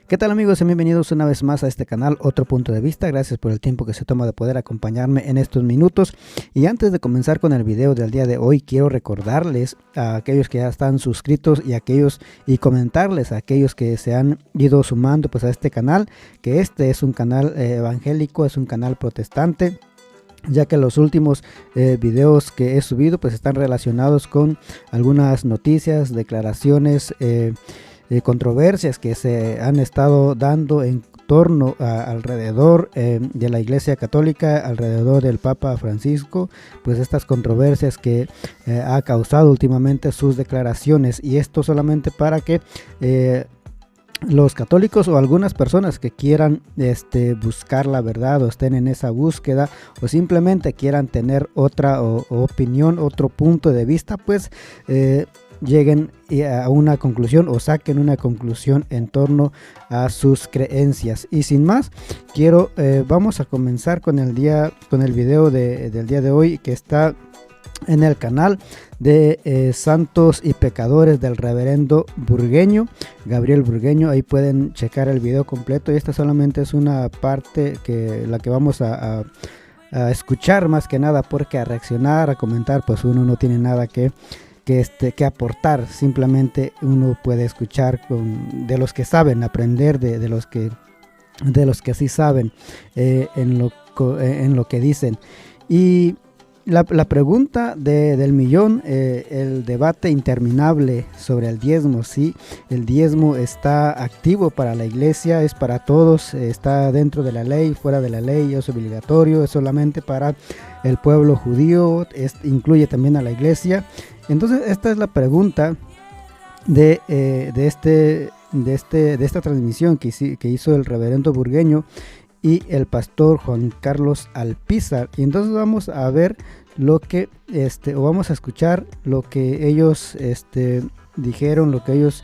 ¿Qué tal amigos? Y bienvenidos una vez más a este canal, Otro Punto de Vista. Gracias por el tiempo que se toma de poder acompañarme en estos minutos. Y antes de comenzar con el video del día de hoy, quiero recordarles a aquellos que ya están suscritos y comentarles a aquellos que se han ido sumando pues a este canal, que este es un canal evangélico, es un canal protestante, ya que los últimos videos que he subido pues están relacionados con algunas noticias, declaraciones, controversias que se han estado dando en torno alrededor de la Iglesia Católica, alrededor del Papa Francisco, pues estas controversias que ha causado últimamente sus declaraciones, y esto solamente para que los católicos o algunas personas que quieran buscar la verdad o estén en esa búsqueda o simplemente quieran tener otra opinión, otro punto de vista, pues lleguen a una conclusión o saquen una conclusión en torno a sus creencias. Y sin más, vamos a comenzar con el video del día de hoy, que está en el canal de Santos y Pecadores del Reverendo Burgueño, Gabriel Burgueño. Ahí pueden checar el video completo, y esta solamente es una parte la que vamos a escuchar, más que nada, porque a reaccionar, a comentar, pues uno no tiene nada que aportar. Simplemente uno puede escuchar de los que saben, aprender de los que sí saben en lo que dicen. Y la pregunta del millón, el debate interminable sobre el diezmo. Si el diezmo está activo para la iglesia, es para todos, está dentro de la ley, fuera de la ley, es obligatorio, es solamente para el pueblo judío, incluye también a la iglesia. Entonces esta es la pregunta de esta transmisión que hizo el reverendo Burgueño y el pastor Juan Carlos Alpizar. Y entonces vamos a ver vamos a escuchar lo que ellos dijeron, lo que ellos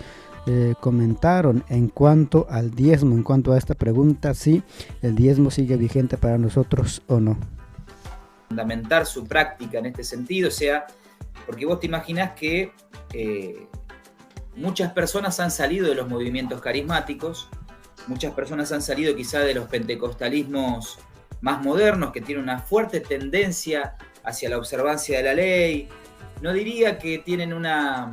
comentaron en cuanto al diezmo, en cuanto a esta pregunta, si el diezmo sigue vigente para nosotros o no. Fundamentar su práctica en este sentido, o sea, porque vos te imaginás que muchas personas han salido de los movimientos carismáticos, muchas personas han salido quizá de los pentecostalismos más modernos, que tienen una fuerte tendencia hacia la observancia de la ley. No diría que tienen una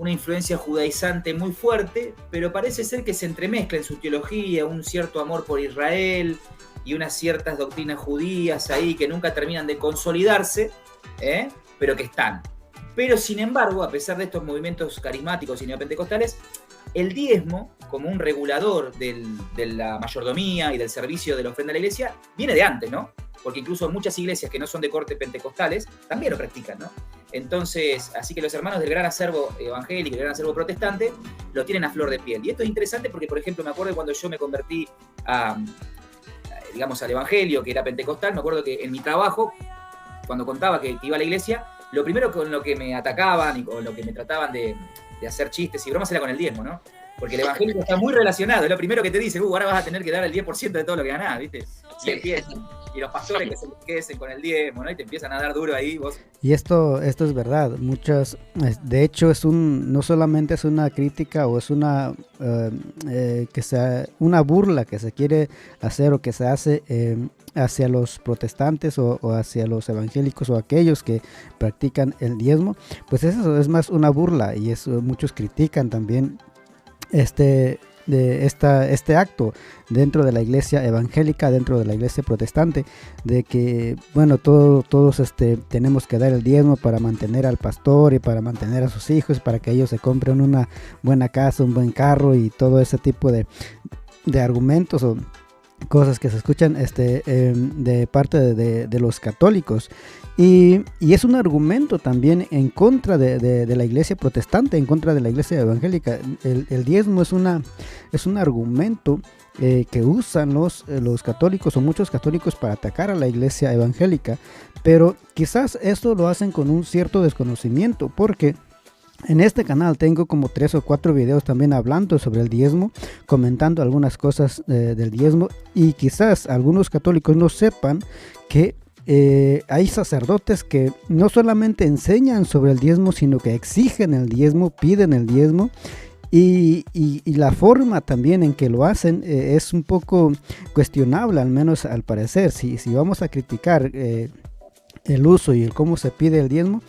influencia judaizante muy fuerte, pero parece ser que se entremezcla en su teología un cierto amor por Israel y unas ciertas doctrinas judías ahí que nunca terminan de consolidarse, pero que están. Pero sin embargo, a pesar de estos movimientos carismáticos y neopentecostales, el diezmo, como un regulador de la mayordomía y del servicio de la ofrenda a la iglesia, viene de antes, ¿no? Porque incluso muchas iglesias que no son de corte pentecostales también lo practican, ¿no? Entonces, así que los hermanos del gran acervo evangélico y el gran acervo protestante lo tienen a flor de piel. Y esto es interesante porque, por ejemplo, me acuerdo cuando yo me convertí al evangelio, que era pentecostal, me acuerdo que en mi trabajo, cuando contaba que iba a la iglesia, lo primero con lo que me atacaban y con lo que me trataban de hacer chistes y bromas era con el diezmo, ¿no? Porque el evangélico está muy relacionado, es lo primero que te dicen, ahora vas a tener que dar el 10% de todo lo que ganás, ¿viste? Y los pastores que se enriquecen con el diezmo, ¿no? Y te empiezan a dar duro ahí, vos. Y esto es verdad, de hecho no solamente es una crítica o es una burla que se quiere hacer o que se hace hacia los protestantes o hacia los evangélicos o aquellos que practican el diezmo, pues eso es más una burla, y muchos critican también este acto dentro de la iglesia evangélica, dentro de la iglesia protestante, de que bueno, todos tenemos que dar el diezmo para mantener al pastor y para mantener a sus hijos, para que ellos se compren una buena casa, un buen carro, y todo ese tipo de argumentos o cosas que se escuchan de parte de los católicos. Y es un argumento también en contra de la iglesia protestante, en contra de la iglesia evangélica. El diezmo es un argumento que usan los católicos o muchos católicos para atacar a la iglesia evangélica, pero quizás esto lo hacen con un cierto desconocimiento, porque en este canal tengo como 3 o 4 videos también hablando sobre el diezmo, comentando algunas cosas del diezmo, y quizás algunos católicos no sepan que hay sacerdotes que no solamente enseñan sobre el diezmo, sino que exigen el diezmo, piden el diezmo. Y la forma también en que lo hacen es un poco cuestionable, al menos al parecer. Si vamos a criticar el uso y el cómo se pide el diezmo,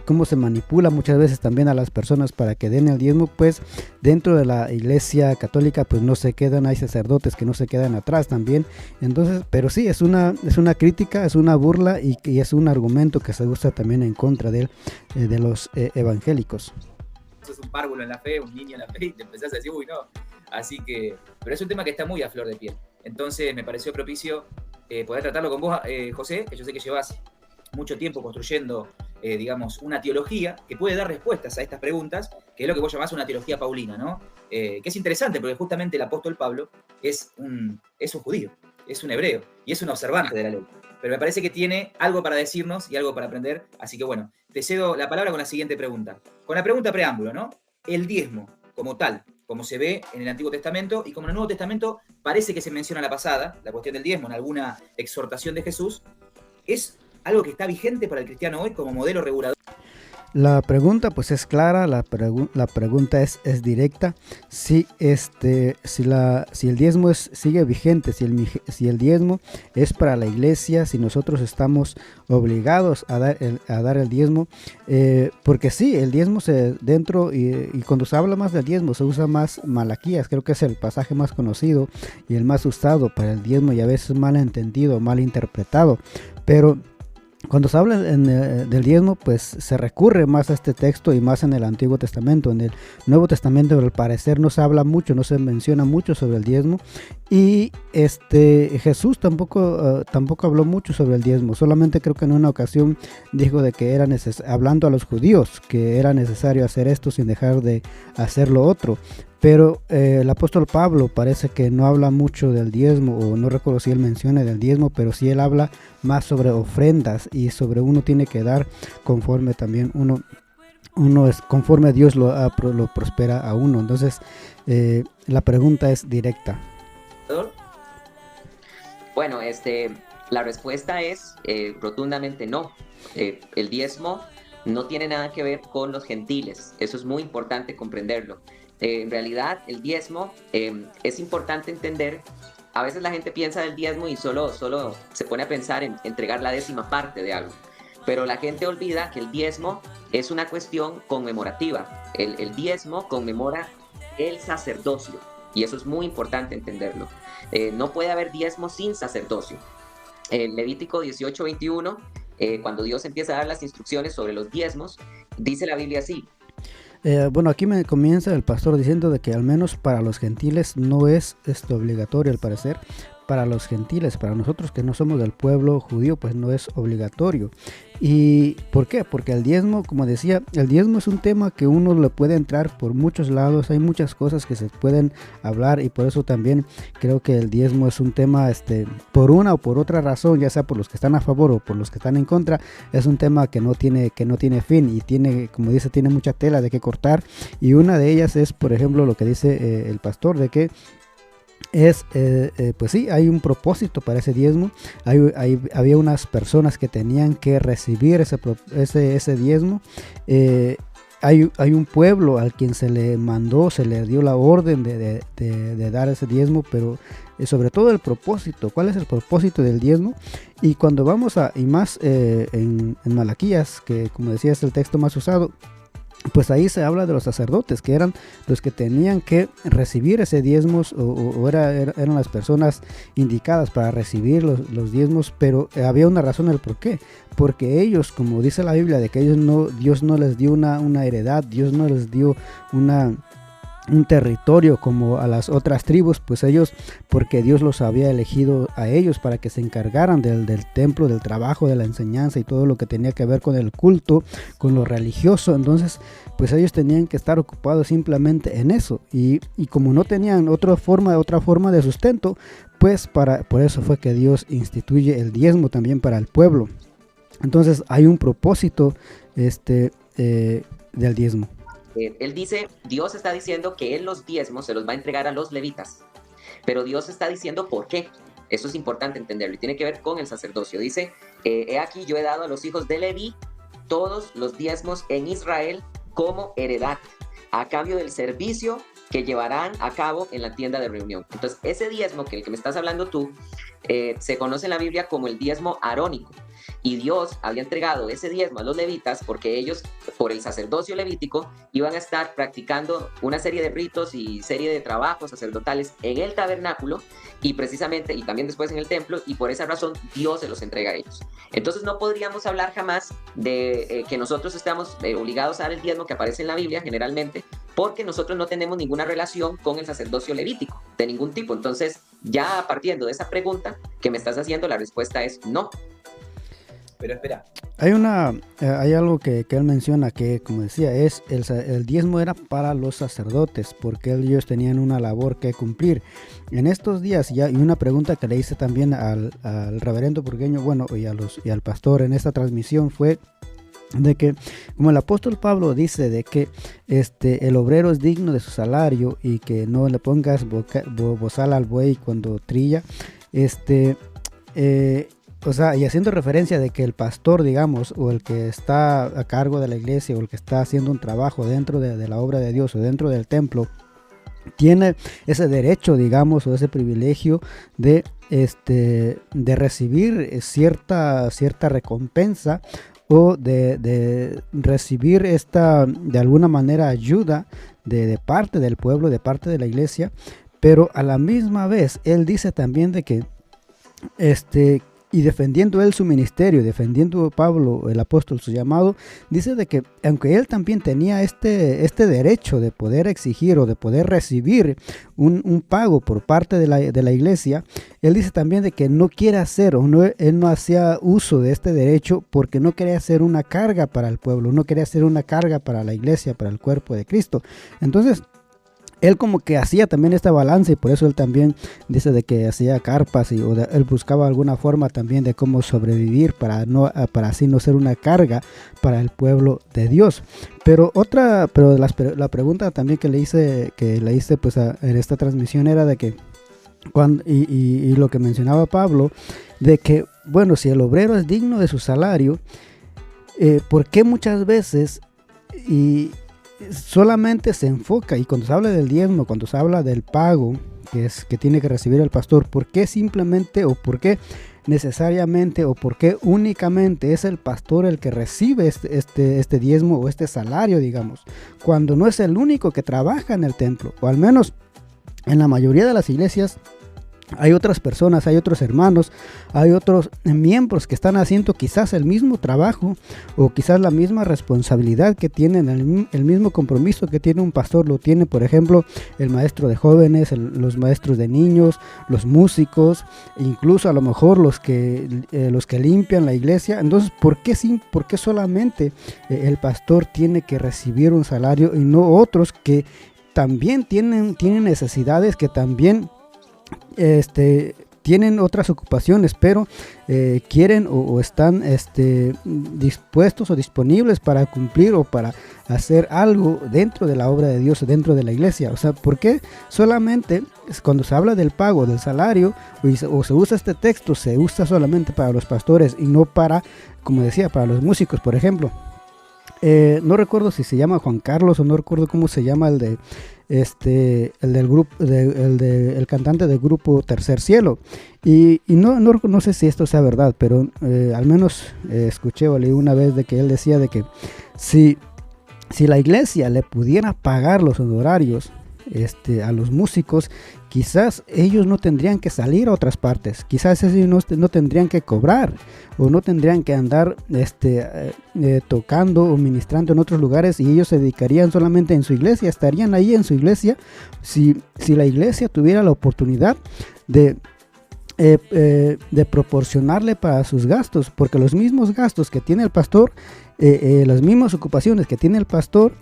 cómo se manipula muchas veces también a las personas para que den el diezmo, pues dentro de la iglesia católica pues no se quedan, hay sacerdotes que no se quedan atrás también. Entonces, pero sí, es una crítica, es una burla y es un argumento que se usa también en contra de los evangélicos. Sos un párvulo en la fe, un niño en la fe, y te empezás a decir, uy, no. Así que, pero es un tema que está muy a flor de piel. Entonces me pareció propicio poder tratarlo con vos, José, que yo sé que llevas mucho tiempo construyendo, digamos, una teología que puede dar respuestas a estas preguntas, que es lo que vos llamás una teología paulina, ¿no? Que es interesante porque justamente el apóstol Pablo es un judío, es un hebreo y es un observante de la ley. Pero me parece que tiene algo para decirnos y algo para aprender. Así que bueno, te cedo la palabra con la siguiente pregunta. Con la pregunta preámbulo, ¿no? El diezmo, como tal, como se ve en el Antiguo Testamento y como en el Nuevo Testamento parece que se menciona la pasada, la cuestión del diezmo en alguna exhortación de Jesús, ¿es algo que está vigente para el cristiano hoy como modelo regulador? La pregunta pues es clara, la pregunta es directa. Si el diezmo sigue vigente, si el diezmo es para la iglesia, si nosotros estamos obligados a dar el diezmo, porque sí, el diezmo y cuando se habla más del diezmo se usa más Malaquías, creo que es el pasaje más conocido y el más usado para el diezmo y a veces mal entendido, mal interpretado, pero cuando se habla del diezmo, pues se recurre más a este texto y más en el Antiguo Testamento. En el Nuevo Testamento, al parecer, no se habla mucho, no se menciona mucho sobre el diezmo. Y Jesús tampoco habló mucho sobre el diezmo. Solamente creo que en una ocasión dijo de que era hablando a los judíos, que era necesario hacer esto sin dejar de hacer lo otro. Pero el apóstol Pablo parece que no habla mucho del diezmo, o no recuerdo si él menciona del diezmo, pero sí él habla más sobre ofrendas y sobre uno tiene que dar conforme también uno es conforme Dios lo prospera a uno. Entonces la pregunta es directa. Bueno, la respuesta es rotundamente no. El diezmo no tiene nada que ver con los gentiles. Eso es muy importante comprenderlo. En realidad, el diezmo es importante entender. A veces la gente piensa del diezmo y solo se pone a pensar en entregar la 10ª parte de algo. Pero la gente olvida que el diezmo es una cuestión conmemorativa. El diezmo conmemora el sacerdocio. Y eso es muy importante entenderlo. No puede haber diezmo sin sacerdocio. En Levítico 18:21, cuando Dios empieza a dar las instrucciones sobre los diezmos, dice la Biblia así. Bueno, aquí me comienza el pastor diciendo de que al menos para los gentiles no es obligatorio, al parecer. Para los gentiles, para nosotros que no somos del pueblo judío, pues no es obligatorio. ¿Y por qué? Porque el diezmo, como decía, el diezmo es un tema que uno le puede entrar por muchos lados, hay muchas cosas que se pueden hablar y por eso también creo que el diezmo es un tema, por una o por otra razón, ya sea por los que están a favor o por los que están en contra, es un tema que no tiene fin y tiene, como dice, tiene mucha tela de que cortar, y una de ellas es, por ejemplo, lo que dice el pastor, de que pues sí, hay un propósito para ese diezmo. Había unas personas que tenían que recibir ese diezmo. Hay un pueblo al quien se le mandó, se le dio la orden de dar ese diezmo, pero sobre todo el propósito. ¿Cuál es el propósito del diezmo? Y cuando vamos en Malaquías, que como decía es el texto más usado, pues ahí se habla de los sacerdotes, que eran los que tenían que recibir ese diezmos, eran las personas indicadas para recibir los diezmos, pero había una razón del por qué. Porque ellos, como dice la Biblia, de que Dios no les dio una heredad, Dios no les dio un territorio como a las otras tribus, pues ellos, porque Dios los había elegido a ellos para que se encargaran del templo, del trabajo, de la enseñanza y todo lo que tenía que ver con el culto, con lo religioso. Entonces pues ellos tenían que estar ocupados simplemente en eso, y como no tenían otra forma de sustento, pues por eso fue que Dios instituye el diezmo también para el pueblo. Entonces hay un propósito del diezmo. Él dice, Dios está diciendo que él los diezmos se los va a entregar a los levitas, pero Dios está diciendo por qué. Eso es importante entenderlo y tiene que ver con el sacerdocio. Dice, he aquí yo he dado a los hijos de Leví todos los diezmos en Israel como heredad, a cambio del servicio que llevarán a cabo en la tienda de reunión. Entonces, ese diezmo que el que me estás hablando tú, se conoce en la Biblia como el diezmo arónico. Y Dios había entregado ese diezmo a los levitas porque ellos, por el sacerdocio levítico, iban a estar practicando una serie de ritos y serie de trabajos sacerdotales en el tabernáculo y precisamente, y también después en el templo, y por esa razón Dios se los entrega a ellos. Entonces no podríamos hablar jamás de que nosotros estamos obligados a dar el diezmo que aparece en la Biblia generalmente, porque nosotros no tenemos ninguna relación con el sacerdocio levítico, de ningún tipo. Entonces, ya partiendo de esa pregunta que me estás haciendo, la respuesta es no. Pero espera. Hay algo que él menciona que, como decía, es el diezmo era para los sacerdotes, porque ellos tenían una labor que cumplir. En estos días, y una pregunta que le hice también al reverendo Burgueño, bueno, y al pastor en esta transmisión fue de que, como el apóstol Pablo dice de que el obrero es digno de su salario y que no le pongas bozal al buey cuando trilla, o sea, y haciendo referencia de que el pastor, digamos, o el que está a cargo de la iglesia, o el que está haciendo un trabajo dentro de la obra de Dios o dentro del templo, tiene ese derecho, digamos, o ese privilegio de recibir cierta recompensa, o de recibir de alguna manera ayuda de parte del pueblo, de parte de la iglesia. Pero a la misma vez él dice también de que y defendiendo él su ministerio, defendiendo Pablo, el apóstol, su llamado, dice de que aunque él también tenía este derecho de poder exigir o de poder recibir un pago por parte de la iglesia, él dice también de que no quiere hacer, él no hacía uso de este derecho porque no quería hacer una carga para el pueblo, no quería hacer una carga para la iglesia, para el cuerpo de Cristo. Entonces, él como que hacía también esta balanza, y por eso él también dice de que hacía carpas él buscaba alguna forma también de cómo sobrevivir para así no ser una carga para el pueblo de Dios. Pero la pregunta también que le hice pues en esta transmisión era de que y lo que mencionaba Pablo, de que bueno, si el obrero es digno de su salario, ¿por qué muchas veces solamente se enfoca, y cuando se habla del diezmo, cuando se habla del pago que tiene que recibir el pastor, por qué simplemente o por qué necesariamente o por qué únicamente es el pastor el que recibe este diezmo o este salario, digamos, cuando no es el único que trabaja en el templo? O al menos en la mayoría de las iglesias hay otras personas, hay otros hermanos, hay otros miembros que están haciendo quizás el mismo trabajo o quizás la misma responsabilidad que tienen, el mismo compromiso que tiene un pastor, lo tiene por ejemplo el maestro de jóvenes, los maestros de niños, los músicos, incluso a lo mejor los que limpian la iglesia. Entonces, ¿por qué solamente el pastor tiene que recibir un salario y no otros que también tienen necesidades, que también tienen otras ocupaciones, pero quieren o están dispuestos o disponibles para cumplir o para hacer algo dentro de la obra de Dios, dentro de la iglesia? O sea, ¿por qué solamente cuando se habla del pago, del salario, o se usa este texto, se usa solamente para los pastores y no para, como decía, para los músicos, por ejemplo? No recuerdo si se llama Juan Carlos o no recuerdo cómo se llama el del grupo, el cantante del grupo Tercer Cielo, y no sé si esto sea verdad, pero al menos escuché o leí una vez de que él decía de que si la iglesia le pudiera pagar los honorarios a los músicos, quizás ellos no tendrían que salir a otras partes, quizás ellos no tendrían que cobrar o no tendrían que andar tocando o ministrando en otros lugares, y ellos se dedicarían solamente en su iglesia, estarían ahí en su iglesia. Si la iglesia tuviera la oportunidad de proporcionarle para sus gastos, porque los mismos gastos que tiene el pastor, las mismas ocupaciones que tiene el pastor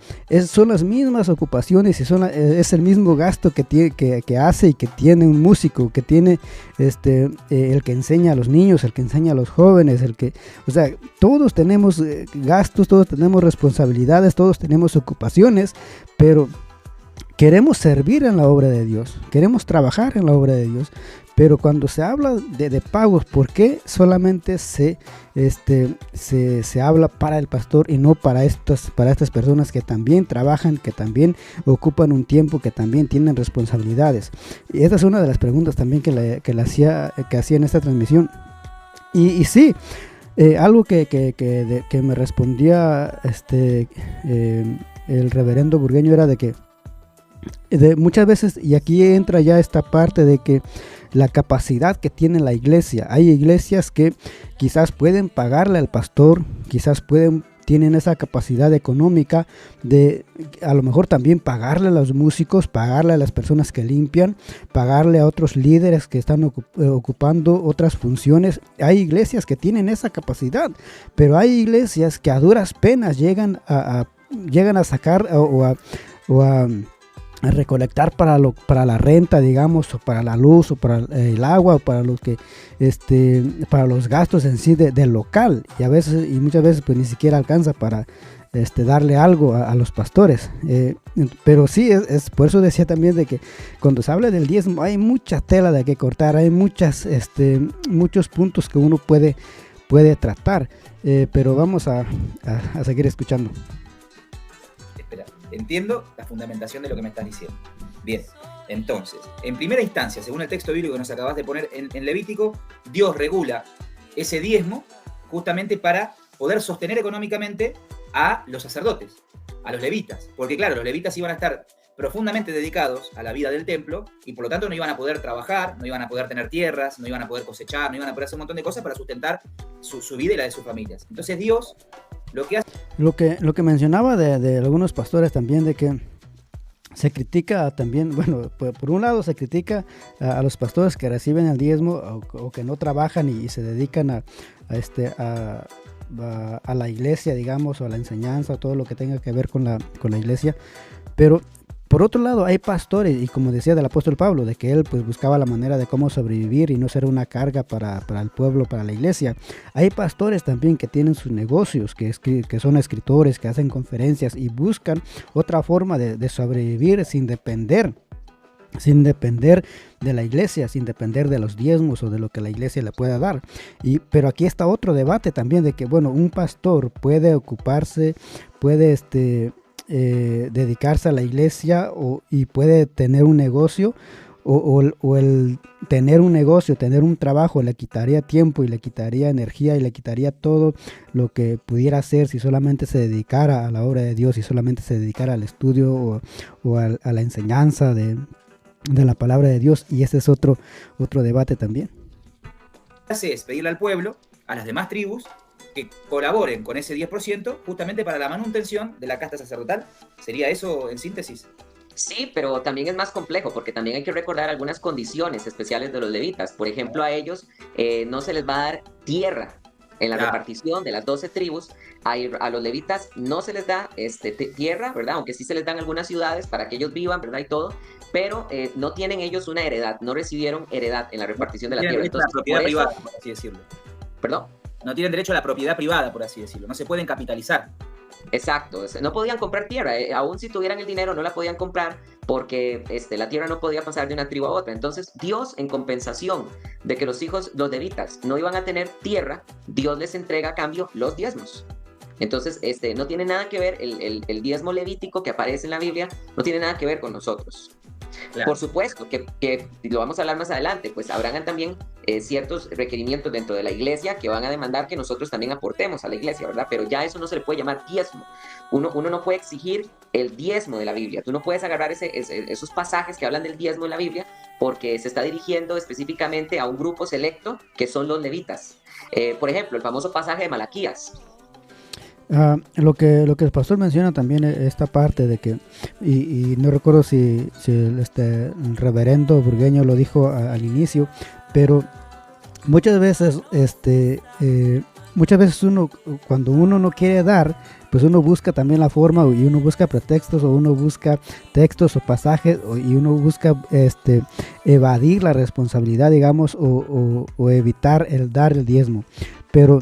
son las mismas ocupaciones y es el mismo gasto que hace y que tiene un músico, que tiene el que enseña a los niños, el que enseña a los jóvenes, o sea, todos tenemos gastos, todos tenemos responsabilidades, todos tenemos ocupaciones, pero queremos servir en la obra de Dios, queremos trabajar en la obra de Dios, pero cuando se habla de pagos, ¿por qué solamente se habla para el pastor y no para estas personas que también trabajan, que también ocupan un tiempo, que también tienen responsabilidades? Y esta es una de las preguntas también que hacía en esta transmisión. Y sí, algo que me respondía el reverendo Burgueño era de que muchas veces, y aquí entra ya esta parte de que la capacidad que tiene la iglesia, hay iglesias que quizás pueden pagarle al pastor, quizás tienen esa capacidad económica de a lo mejor también pagarle a los músicos, pagarle a las personas que limpian, pagarle a otros líderes que están ocupando otras funciones. Hay iglesias que tienen esa capacidad, pero hay iglesias que a duras penas llegan a sacar o a recolectar para la renta, digamos, o para la luz, o para el agua, o para para los gastos en sí del local, y muchas veces pues ni siquiera alcanza para darle algo a los pastores. Pero sí, es por eso decía también de que cuando se habla del diezmo hay mucha tela de que cortar, hay muchos puntos que uno puede tratar, pero vamos a seguir escuchando. Entiendo la fundamentación de lo que me estás diciendo. Bien, entonces, en primera instancia, según el texto bíblico que nos acabas de poner en Levítico, Dios regula ese diezmo justamente para poder sostener económicamente a los sacerdotes, a los levitas. Porque claro, los levitas iban a estar profundamente dedicados a la vida del templo y por lo tanto no iban a poder trabajar, no iban a poder tener tierras, no iban a poder cosechar, no iban a poder hacer un montón de cosas para sustentar su vida y la de sus familias. Entonces Dios lo que hace... Lo que mencionaba de algunos pastores también, de que se critica también, bueno, por un lado se critica a los pastores que reciben el diezmo o que no trabajan y se dedican a la iglesia, digamos, o a la enseñanza, o todo lo que tenga que ver con la iglesia. Pero por otro lado hay pastores, y como decía del apóstol Pablo, de que él pues buscaba la manera de cómo sobrevivir y no ser una carga para el pueblo, para la iglesia. Hay pastores también que tienen sus negocios, que son escritores, que hacen conferencias y buscan otra forma de sobrevivir sin depender de la iglesia, sin depender de los diezmos o de lo que la iglesia le pueda dar. Pero aquí está otro debate también de que, bueno, un pastor puede ocuparse, puede dedicarse a la iglesia y puede tener un negocio, o el tener un negocio, tener un trabajo le quitaría tiempo y le quitaría energía y le quitaría todo lo que pudiera hacer si solamente se dedicara a la obra de Dios, si solamente se dedicara al estudio o a la enseñanza de la palabra de Dios. Y ese es otro debate también. Es pedirle al pueblo, a las demás tribus, que colaboren con ese 10% justamente para la manutención de la casta sacerdotal. ¿Sería eso en síntesis? Sí, pero también es más complejo porque también hay que recordar algunas condiciones especiales de los levitas. Por ejemplo, a ellos no se les va a dar tierra. En la repartición de las 12 tribus, a los levitas no se les da tierra, ¿verdad? Aunque sí se les dan algunas ciudades para que ellos vivan, ¿verdad? Y todo, pero no tienen ellos una heredad, no recibieron heredad en la repartición de la tierra. Entonces, la propiedad privada, por así decirlo. ¿Perdón? No tienen derecho a la propiedad privada, por así decirlo. No se pueden capitalizar. Exacto, no podían comprar tierra, aún si tuvieran el dinero no la podían comprar porque la tierra no podía pasar de una tribu a otra. Entonces Dios, en compensación de que los levitas no iban a tener tierra, Dios les entrega a cambio los diezmos. Entonces no tiene nada que ver el diezmo levítico que aparece en la Biblia, no tiene nada que ver con nosotros. Claro. Por supuesto que lo vamos a hablar más adelante, pues habrán también ciertos requerimientos dentro de la iglesia que van a demandar que nosotros también aportemos a la iglesia, ¿verdad? Pero ya eso no se le puede llamar diezmo. Uno no puede exigir el diezmo de la Biblia. Tú no puedes agarrar esos pasajes que hablan del diezmo en la Biblia porque se está dirigiendo específicamente a un grupo selecto que son los levitas. Por ejemplo, el famoso pasaje de Malaquías. Lo que el pastor menciona también es esta parte de que, y no recuerdo si el reverendo Burgueño lo dijo al inicio, pero muchas veces uno, cuando uno no quiere dar, pues uno busca también la forma, y uno busca pretextos, o uno busca textos o pasajes, y uno busca evadir la responsabilidad, digamos, o evitar el dar el diezmo. Pero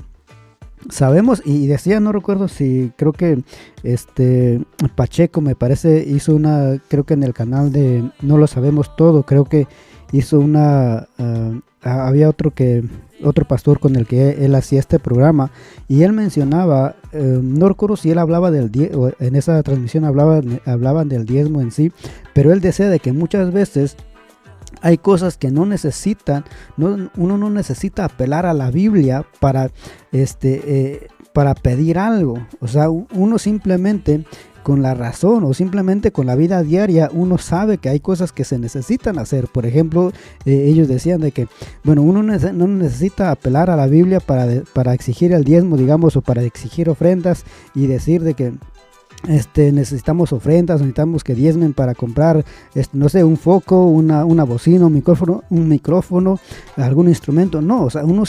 sabemos, y decía, no recuerdo si, creo que Pacheco me parece hizo una, creo que en el canal de No Lo Sabemos Todo, creo que hizo una, había otro pastor con el que él hacía este programa, y él mencionaba, no recuerdo si él hablaba del diezmo, en esa transmisión hablaban del diezmo en sí, pero él decía de que muchas veces hay cosas que no necesitan, uno no necesita apelar a la Biblia para pedir algo. O sea, uno simplemente con la razón o simplemente con la vida diaria, uno sabe que hay cosas que se necesitan hacer. Por ejemplo, ellos decían de que, bueno, uno no necesita apelar a la Biblia para exigir el diezmo, digamos, o para exigir ofrendas y decir de que necesitamos ofrendas, necesitamos que diezmen para comprar, no sé, un foco, una bocina, un micrófono, algún instrumento. No, o sea, uno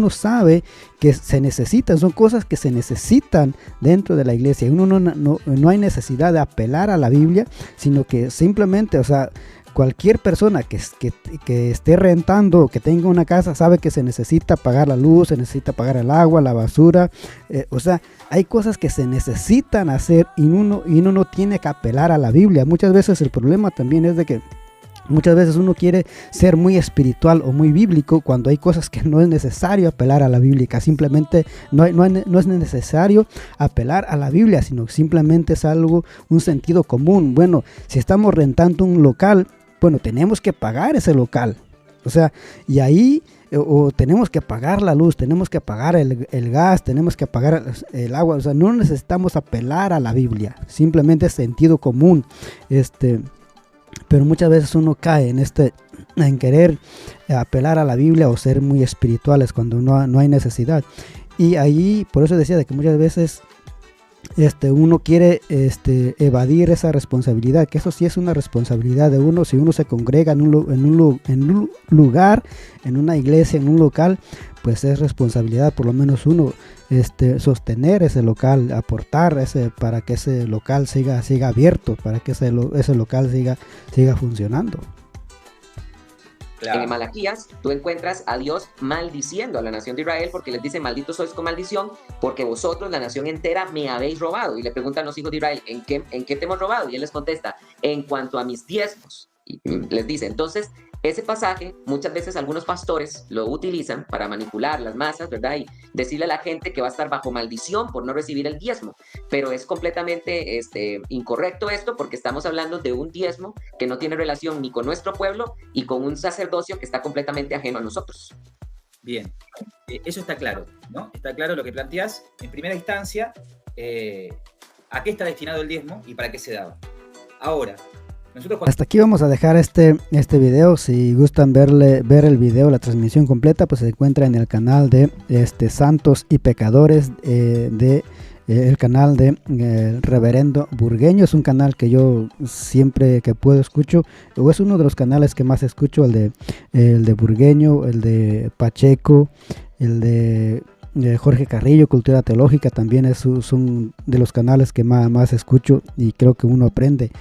sabe que se necesitan, son cosas que se necesitan dentro de la iglesia. Uno no hay necesidad de apelar a la Biblia, sino que simplemente, o sea, cualquier persona que esté rentando o que tenga una casa sabe que se necesita pagar la luz, se necesita pagar el agua, la basura. O sea, hay cosas que se necesitan hacer y uno no tiene que apelar a la Biblia. Muchas veces el problema también es de que muchas veces uno quiere ser muy espiritual o muy bíblico cuando hay cosas que no es necesario apelar a la Biblia. Simplemente no es necesario apelar a la Biblia, sino simplemente es un sentido común. Bueno, si estamos rentando un local, bueno, tenemos que pagar ese local. O sea, y ahí o tenemos que pagar la luz, tenemos que pagar el gas, tenemos que pagar el agua. O sea, no necesitamos apelar a la Biblia, simplemente es sentido común. Pero muchas veces uno cae en querer apelar a la Biblia o ser muy espirituales cuando no hay necesidad. Y ahí, por eso decía de que muchas veces uno quiere evadir esa responsabilidad, que eso sí es una responsabilidad de uno. Si uno se congrega en un lugar, en una iglesia, en un local, pues es responsabilidad por lo menos uno sostener ese local, aportar para que ese local siga abierto, para que ese local siga funcionando. Claro. En Malaquías tú encuentras a Dios maldiciendo a la nación de Israel porque les dice: malditos sois con maldición porque vosotros, la nación entera, me habéis robado. Y le preguntan los hijos de Israel: ¿en qué te hemos robado? Y él les contesta: en cuanto a mis diezmos. Y les dice, entonces, ese pasaje muchas veces algunos pastores lo utilizan para manipular las masas, ¿verdad? Y decirle a la gente que va a estar bajo maldición por no recibir el diezmo. Pero es completamente incorrecto esto, porque estamos hablando de un diezmo que no tiene relación ni con nuestro pueblo y con un sacerdocio que está completamente ajeno a nosotros. Bien, eso está claro, ¿no? Está claro lo que planteás. En primera instancia, ¿a qué está destinado el diezmo y para qué se daba? Ahora, hasta aquí vamos a dejar este video. Si gustan ver el video, la transmisión completa, pues se encuentra en el canal de Santos y Pecadores, el canal de Reverendo Burgueño. Es un canal que yo siempre que puedo escucho, o es uno de los canales que más escucho, el de Burgueño, el de Pacheco, el de Jorge Carrillo, Cultura Teológica, también son de los canales que más escucho, y creo que uno aprende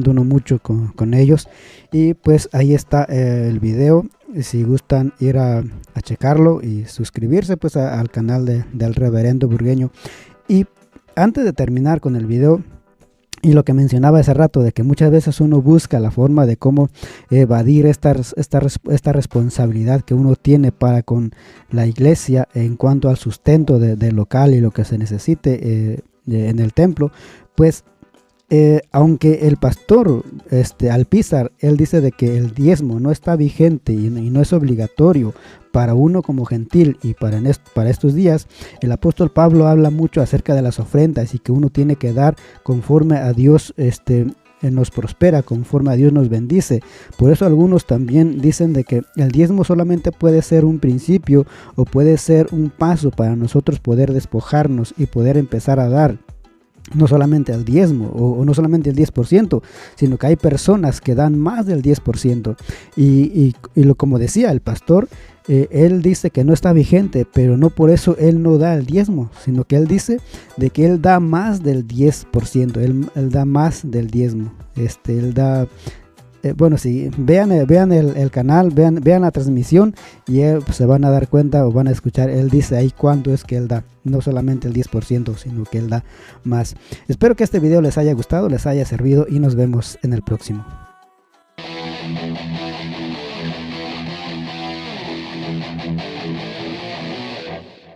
uno mucho con ellos. Y pues ahí está el video, si gustan ir a checarlo y suscribirse pues al canal del Reverendo Burgueño. Y antes de terminar con el video, y lo que mencionaba hace rato, de que muchas veces uno busca la forma de cómo evadir esta responsabilidad que uno tiene para con la iglesia en cuanto al sustento del local y lo que se necesite en el templo, pues aunque el pastor Alpizar, él dice de que el diezmo no está vigente y no es obligatorio para uno como gentil, y para estos días el apóstol Pablo habla mucho acerca de las ofrendas y que uno tiene que dar conforme a Dios nos prospera, conforme a Dios nos bendice. Por eso algunos también dicen de que el diezmo solamente puede ser un principio o puede ser un paso para nosotros poder despojarnos y poder empezar a dar. No solamente el diezmo o no solamente el 10%, sino que hay personas que dan más del 10%. Y como decía el pastor, él dice que no está vigente, pero no por eso él no da el diezmo, sino que él dice de que él da más del 10%, él da más del diezmo. Él da bueno, sí, vean el canal, vean la transmisión y pues, se van a dar cuenta o van a escuchar, él dice ahí cuánto es que él da, no solamente el 10%, sino que él da más. Espero que este video les haya gustado, les haya servido y nos vemos en el próximo.